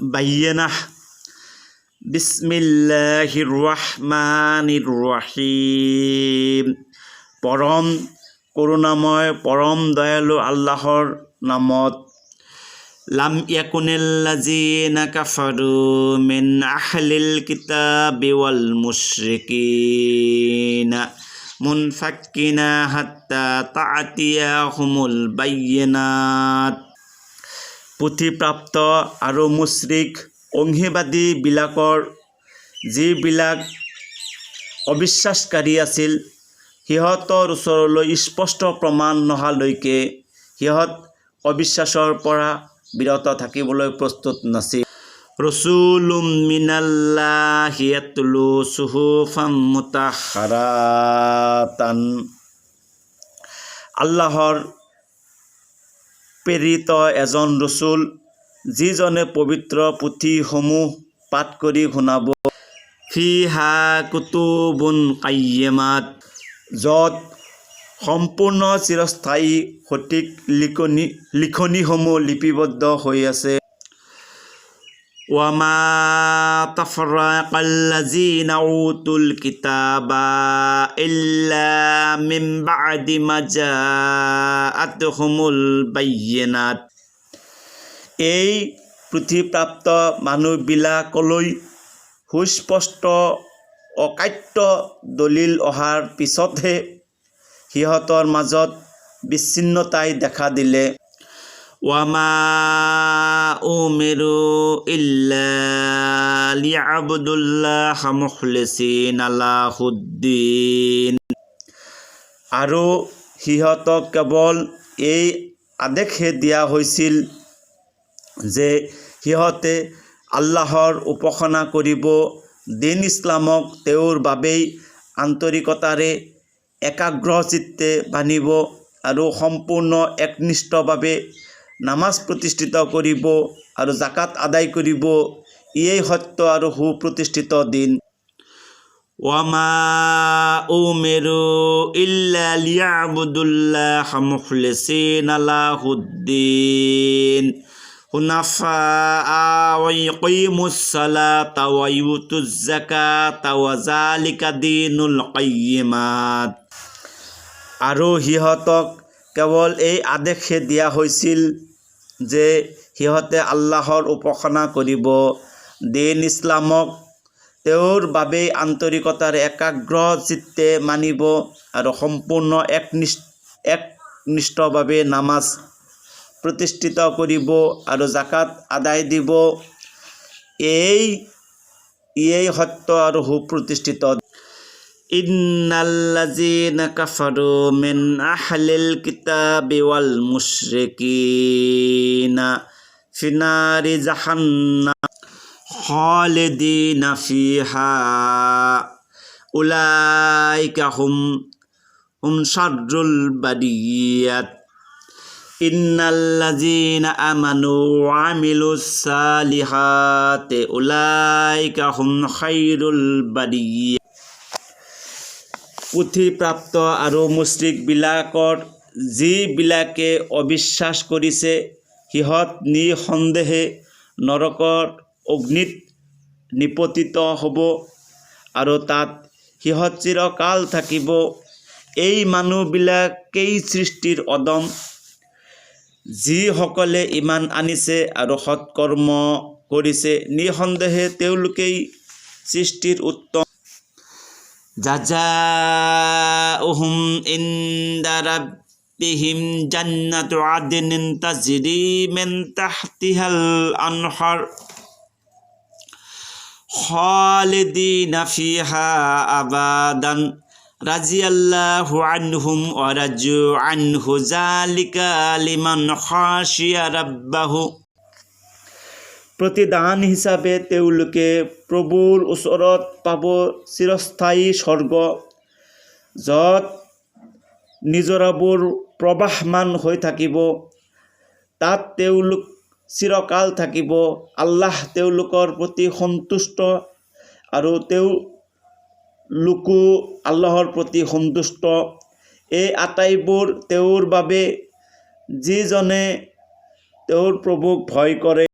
বায়্যিনাহ। বিসমিল্লাহির রহমানির রহিম। পরম করুণাময় পরম দয়ালু আল্লাহর নামত। লাম ইয়াকুনিল্লাযীনা কাফারু মিন আহলিল কিতাবি ওয়াল মুশরিকিনা মুনফাক্কিনা হাত্তা তা'তিয়াহুমুল বায়্যিনাত। পুথিপ্ৰাপ্ত আৰু মুশ্ৰিক অংশীবাদী বিলাকৰ যিবিলাক অবিশ্বাসকাৰী আছিল, সিহঁতৰ ওচৰলৈ স্পষ্ট প্ৰমাণ নহালৈকে সিহঁত অবিশ্বাসৰ পৰা বিৰত থাকিবলৈ প্ৰস্তুত নাছিল। ৰচুলুম মিনাল্লাহি ইয়াতলু চুহুফাম মুতাহহাৰাতান। আল্লাহৰ প্ৰেৰিত এজন ৰচুল, যিজনে পবিত্ৰ পুথিসমূহ পাঠ কৰি শুনাব। ফিহা কুতুবুন কায়্যিমাত, য'ত সম্পূৰ্ণ চিৰস্থায়ী সঠিক লিখনিসমূহ লিপিবদ্ধ হৈ আছে। ওয়ামা তাফাৰাকাল্লাযীনা উতুল কিতাবা ইল্লা মিন বা'দি মা জাআতহুমুল বায়্যিনাত। এই পুথিপ্ৰাপ্ত মানুহবিলাকলৈ সুস্পষ্ট অকাট্য দলিল অহাৰ পিছতহে সিহঁতৰ মাজত বিচ্ছিন্নতাই দেখা দিলে। ওয়ামা উমিৰু ইল্লা লিয়াবুদুল্লাহা মুখলিছিনা লাহুদ্দিন। আৰু সিহঁতক কেৱল এই আদেশহে দিয়া হৈছিল যে সিহঁতে আল্লাহৰ উপাসনা কৰিব, দিন ইছলামক তেওঁৰ বাবেই আন্তৰিকতাৰে একাগ্ৰচিত্তে মানিব আৰু সম্পূৰ্ণ একনিষ্ঠভাৱে নামাজ প্ৰতিষ্ঠিত কৰিব আৰু জাকাত আদায় কৰিব। ইয়েই সত্য আৰু সুপ্ৰতিষ্ঠিত দিন। ওয়ামা উমিৰু ইল্লা লিয়াবুদুল্লাহা মুখলিছিনা লাহুদ্দিন হুনাফাআ ওয়া ইউকিমুস সালাতা ওয়া ইউতুজ যাকাতা ওয়া যালিকা দীনুল কায়্যিমাত। আৰু সিহঁতক কেৱল এই আদেশহে দিয়া হৈছিল যে সিহঁতে আল্লাহৰ উপাসনা কৰিব, দিন ইছলামক তেওঁৰ বাবেই আন্তৰিকতাৰে একাগ্ৰচিত্তে মানিব আৰু সম্পূৰ্ণ একনিষ্ঠভাৱে নামাজ প্ৰতিষ্ঠিত কৰিব আৰু জাকাত আদায় দিব। ইয়েই সত্য আৰু সুপ্ৰতিষ্ঠিত। ইন্নাল্লাযীনা কাফাৰু মিন আহলিল কিতাবি ওয়াল মুশরিকিনা ফিনারি জাহান্নাম খালিদিনা ফিহা উলাইকা হুম শাররুল বারিয়াত। ইন্নাল্লাযীনা আমানু ওয়া আমিলুস সালিহাতি উলাইকা হুম খায়রুল বারিয়াত। পুথিপ্ৰাপ্ত আৰু মুশ্ৰিকবিলাকৰ যিবিলাকে অবিশ্বাস কৰিছে, সিহঁত নিঃসন্দেহে নৰকৰ অগ্নিত নিপতিত হ'ব আৰু তাত সিহঁত চিৰকাল থাকিব। এই মানুহবিলাকেই সৃষ্টিৰ অদম, যিসকলে ইমান আনিছে আৰু সৎকৰ্ম কৰিছে, নিঃসন্দেহে তেওঁলোকেই সৃষ্টিৰ উত্তম। জাযাউহুম ইনদা রাব্বিহিম জান্নাতু আদনিন তাজরি মিন তাহতিহাল আনহার খালিদিনা ফিহা আবাদান রাজিয়াল্লাহু আনহুম ওয়া রাজু আনহু যালিকা লিমান খাশিয়া রাব্বাহু। প্ৰতিদান হিচাপে তেওঁলোকে প্ৰভুৰ ওচৰত পাব চিৰস্থায়ী স্বৰ্গ, য'ত নিজৰাবোৰ প্ৰবাহমান হৈ থাকিব। তাত তেওঁলোক চিৰকাল থাকিব। আল্লাহ তেওঁলোকৰ প্ৰতি সন্তুষ্ট আৰু তেওঁলোকো আল্লাহৰ প্ৰতি সন্তুষ্ট। এই আটাইবোৰ তেওঁৰ বাবে, যিজনে তেওঁৰ প্ৰভুক ভয় কৰে।